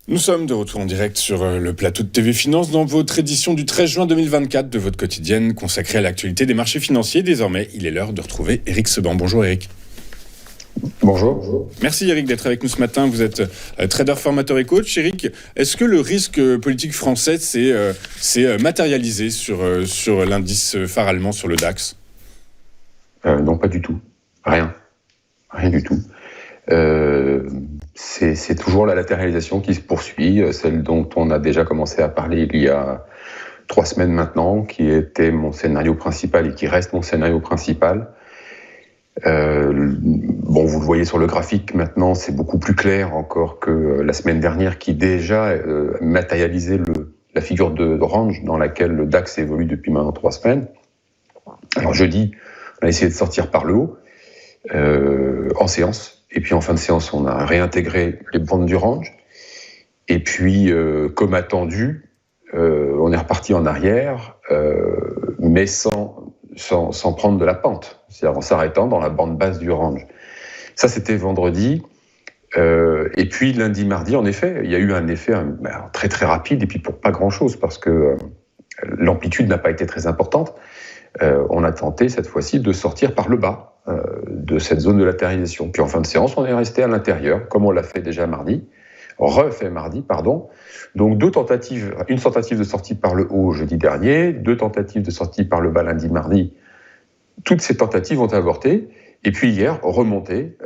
Nous sommes de retour en direct sur le plateau de TV Finance dans votre édition du 13 juin 2024 de votre quotidienne consacrée à l'actualité des marchés financiers. Désormais, il est l'heure de retrouver Eric Seban. Bonjour Eric. Bonjour. Merci Eric d'être avec nous ce matin. Vous êtes trader, formateur et coach. Eric, est-ce que le risque politique français s'est matérialisé sur l'indice phare allemand, sur le DAX ? Non, pas du tout. Rien du tout. C'est toujours la latéralisation qui se poursuit, celle dont on a déjà commencé à parler il y a 3 semaines maintenant, qui était mon scénario principal et qui reste mon scénario principal. Vous le voyez sur le graphique maintenant, c'est beaucoup plus clair encore que la semaine dernière, qui déjà matérialisait la figure de range dans laquelle le DAX évolue depuis maintenant 3 semaines. Alors jeudi, on a essayé de sortir par le haut en séance. Et puis en fin de séance, on a réintégré les bandes du range. Et puis, comme attendu, on est reparti en arrière, mais sans prendre de la pente, c'est-à-dire en s'arrêtant dans la bande basse du range. Ça, c'était vendredi. Et puis lundi, mardi, en effet, il y a eu un effet très très rapide, et puis pour pas grand-chose, parce que l'amplitude n'a pas été très importante. On a tenté cette fois-ci de sortir par le bas de cette zone de latéralisation. Puis en fin de séance, on est resté à l'intérieur, comme on l'a fait déjà refait mardi. Donc une tentative de sortie par le haut jeudi dernier, 2 tentatives de sortie par le bas lundi, mardi. Toutes ces tentatives ont avorté. Et puis hier, remonté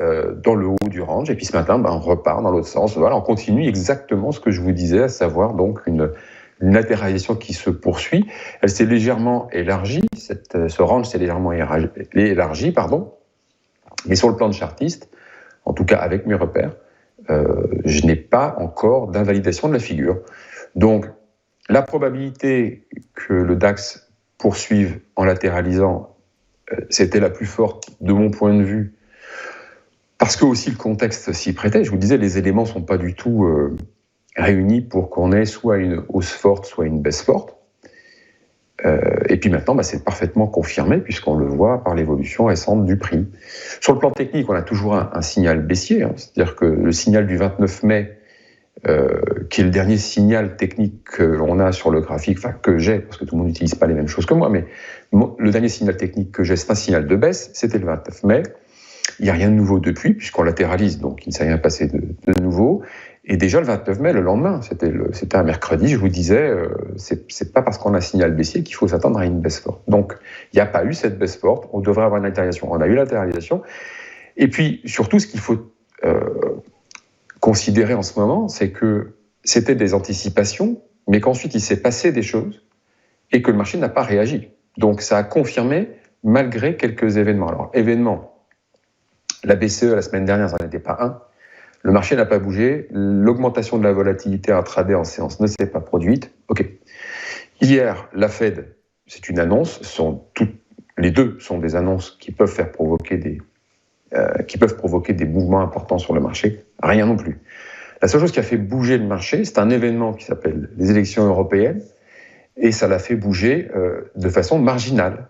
dans le haut du range. Et puis ce matin, on repart dans l'autre sens. Voilà, on continue exactement ce que je vous disais, à savoir donc une latéralisation qui se poursuit. Elle s'est légèrement élargie, ce range s'est légèrement élargi, mais sur le plan de chartiste, en tout cas avec mes repères, je n'ai pas encore d'invalidation de la figure. Donc, la probabilité que le DAX poursuive en latéralisant, c'était la plus forte de mon point de vue, parce que aussi le contexte s'y prêtait. Je vous disais, les éléments ne sont pas du tout réunis pour qu'on ait soit une hausse forte, soit une baisse forte. Et puis maintenant, c'est parfaitement confirmé, puisqu'on le voit par l'évolution récente du prix. Sur le plan technique, on a toujours un signal baissier, c'est-à-dire que le signal du 29 mai, qui est le dernier signal technique que l'on a sur le graphique, que j'ai, parce que tout le monde n'utilise pas les mêmes choses que moi, mais le dernier signal technique que j'ai, c'est un signal de baisse, c'était le 29 mai. Il n'y a rien de nouveau depuis, puisqu'on latéralise, donc il ne s'est rien passé de nouveau. Et déjà le 29 mai, le lendemain, c'était un mercredi, je vous disais, c'est pas parce qu'on a un signal baissier qu'il faut s'attendre à une baisse forte. Donc il n'y a pas eu cette baisse forte, on devrait avoir une latéralisation. On a eu la latéralisation. Et puis surtout, ce qu'il faut considérer en ce moment, c'est que c'était des anticipations, mais qu'ensuite il s'est passé des choses et que le marché n'a pas réagi. Donc ça a confirmé malgré quelques événements. Alors événements, la BCE la semaine dernière, ça n'était pas un. Le marché n'a pas bougé. L'augmentation de la volatilité intraday en séance ne s'est pas produite. OK. Hier, la Fed, c'est une annonce. Les deux sont des annonces qui peuvent provoquer des mouvements importants sur le marché. Rien non plus. La seule chose qui a fait bouger le marché, c'est un événement qui s'appelle les élections européennes. Et ça l'a fait bouger de façon marginale.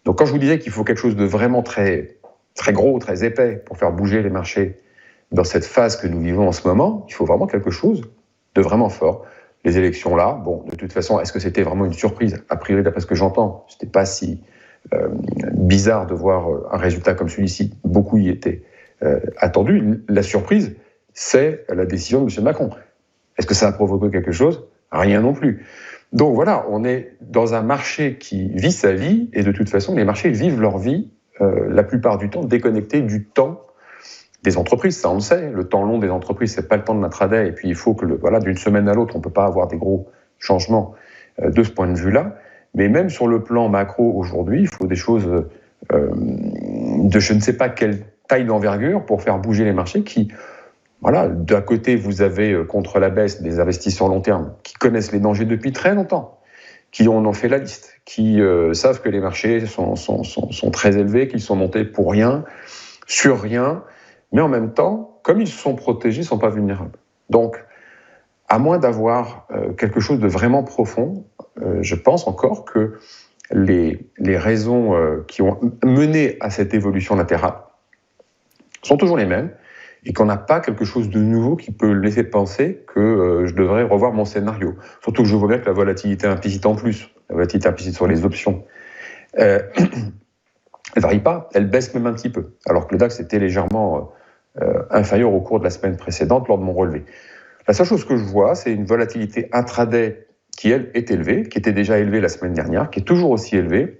Donc quand je vous disais qu'il faut quelque chose de vraiment très, très gros, très épais pour faire bouger les marchés dans cette phase que nous vivons en ce moment, il faut vraiment quelque chose de vraiment fort. Les élections là, de toute façon, est-ce que c'était vraiment une surprise ? A priori, d'après ce que j'entends, c'était pas si bizarre de voir un résultat comme celui-ci. Beaucoup y étaient attendus. La surprise, c'est la décision de M. Macron. Est-ce que ça a provoqué quelque chose ? Rien non plus. Donc voilà, on est dans un marché qui vit sa vie, et de toute façon, les marchés vivent leur vie la plupart du temps déconnectés du temps des entreprises, ça on le sait. Le temps long des entreprises, c'est pas le temps de l'intraday. Et puis il faut que, d'une semaine à l'autre, on peut pas avoir des gros changements de ce point de vue-là. Mais même sur le plan macro aujourd'hui, il faut des choses de je ne sais pas quelle taille d'envergure pour faire bouger les marchés qui, d'un côté, vous avez contre la baisse des investisseurs long terme qui connaissent les dangers depuis très longtemps, qui en ont fait la liste, qui savent que les marchés sont très élevés, qu'ils sont montés pour rien, sur rien. Mais en même temps, comme ils sont protégés, ils ne sont pas vulnérables. Donc, à moins d'avoir quelque chose de vraiment profond, je pense encore que les raisons qui ont mené à cette évolution latérale sont toujours les mêmes. et qu'on n'a pas quelque chose de nouveau qui peut laisser penser que je devrais revoir mon scénario. Surtout que je vois bien que la volatilité implicite en plus, la volatilité implicite sur les options, elle varie pas, elle baisse même un petit peu, alors que le DAX était légèrement inférieur au cours de la semaine précédente lors de mon relevé. La seule chose que je vois, c'est une volatilité intraday qui, elle, est élevée, qui était déjà élevée la semaine dernière, qui est toujours aussi élevée,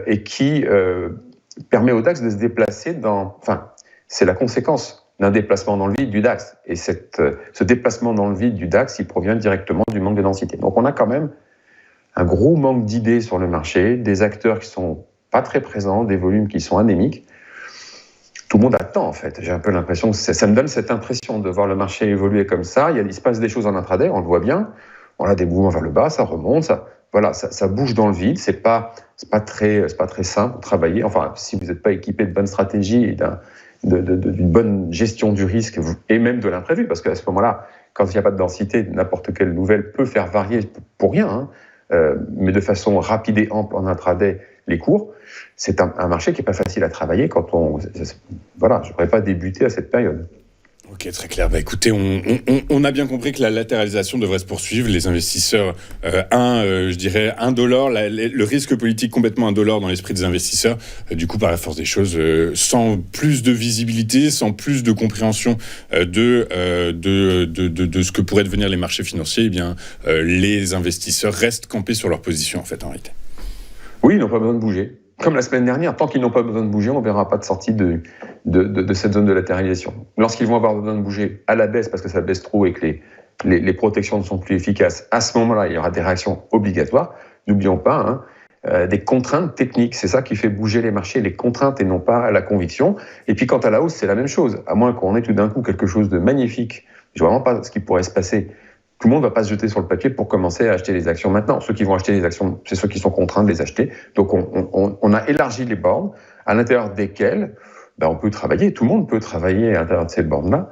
et qui permet au DAX de se déplacer Enfin, c'est la conséquence d'un déplacement dans le vide du DAX. Et ce déplacement dans le vide du DAX, il provient directement du manque de densité. Donc on a quand même un gros manque d'idées sur le marché, des acteurs qui sont pas très présents, des volumes qui sont anémiques. Tout le monde attend, en fait. J'ai un peu l'impression que ça me donne cette impression de voir le marché évoluer comme ça. Il se passe des choses en intraday, on le voit bien. On a des mouvements vers le bas, ça remonte, ça bouge dans le vide. C'est pas très simple de travailler. Enfin, si vous n'êtes pas équipé de bonnes stratégies et d'une bonne gestion du risque et même de l'imprévu, parce qu'à ce moment-là, quand il n'y a pas de densité, n'importe quelle nouvelle peut faire varier pour rien, mais de façon rapide et ample en intraday les cours. C'est un marché qui n'est pas facile à travailler quand voilà, je ne pourrais pas débuter à cette période. Ok, très clair. Bah, écoutez, on a bien compris que la latéralisation devrait se poursuivre. Les investisseurs, je dirais $1, le risque politique complètement $1 dans l'esprit des investisseurs. Du coup, par la force des choses, sans plus de visibilité, sans plus de compréhension de ce que pourraient devenir les marchés financiers, eh bien, les investisseurs restent campés sur leur position, en fait, en réalité. Oui, ils n'ont pas besoin de bouger. Comme la semaine dernière, tant qu'ils n'ont pas besoin de bouger, on ne verra pas de sortie de cette zone de latéralisation. Lorsqu'ils vont avoir besoin de bouger à la baisse parce que ça baisse trop et que les protections ne sont plus efficaces, à ce moment-là, il y aura des réactions obligatoires. N'oublions pas, des contraintes techniques. C'est ça qui fait bouger les marchés, les contraintes et non pas la conviction. Et puis quant à la hausse, c'est la même chose. À moins qu'on ait tout d'un coup quelque chose de magnifique. Je ne vois vraiment pas ce qui pourrait se passer. Tout le monde ne va pas se jeter sur le papier pour commencer à acheter les actions maintenant. Ceux qui vont acheter les actions, c'est ceux qui sont contraints de les acheter. Donc on a élargi les bornes à l'intérieur desquelles on peut travailler. Tout le monde peut travailler à l'intérieur de ces bornes-là,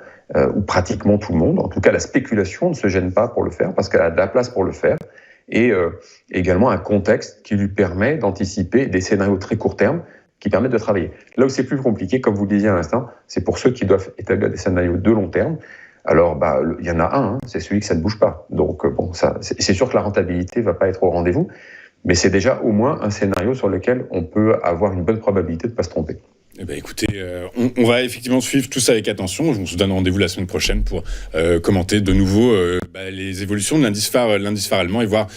ou pratiquement tout le monde. En tout cas, la spéculation ne se gêne pas pour le faire parce qu'elle a de la place pour le faire. Et également un contexte qui lui permet d'anticiper des scénarios très court terme qui permettent de travailler. Là où c'est plus compliqué, comme vous le disiez à l'instant, c'est pour ceux qui doivent établir des scénarios de long terme. Alors, il y en a un, c'est celui que ça ne bouge pas. Donc, c'est sûr que la rentabilité ne va pas être au rendez-vous, mais c'est déjà au moins un scénario sur lequel on peut avoir une bonne probabilité de ne pas se tromper. Eh ben, écoutez, on va effectivement suivre tout ça avec attention. On se donne rendez-vous la semaine prochaine pour commenter de nouveau les évolutions de l'indice phare allemand et voir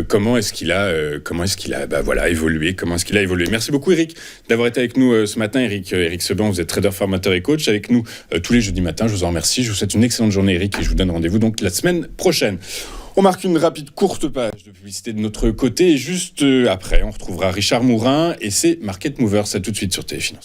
comment est-ce qu'il a évolué, comment est-ce qu'il a évolué. Merci beaucoup Eric d'avoir été avec nous ce matin. Eric Seban, vous êtes trader, formateur et coach avec nous tous les jeudis matins. Je vous en remercie. Je vous souhaite une excellente journée Eric et je vous donne rendez-vous donc la semaine prochaine. On marque une rapide courte page de publicité de notre côté et juste après, on retrouvera Richard Mourin et ses Market Movers. À tout de suite sur TF Finance.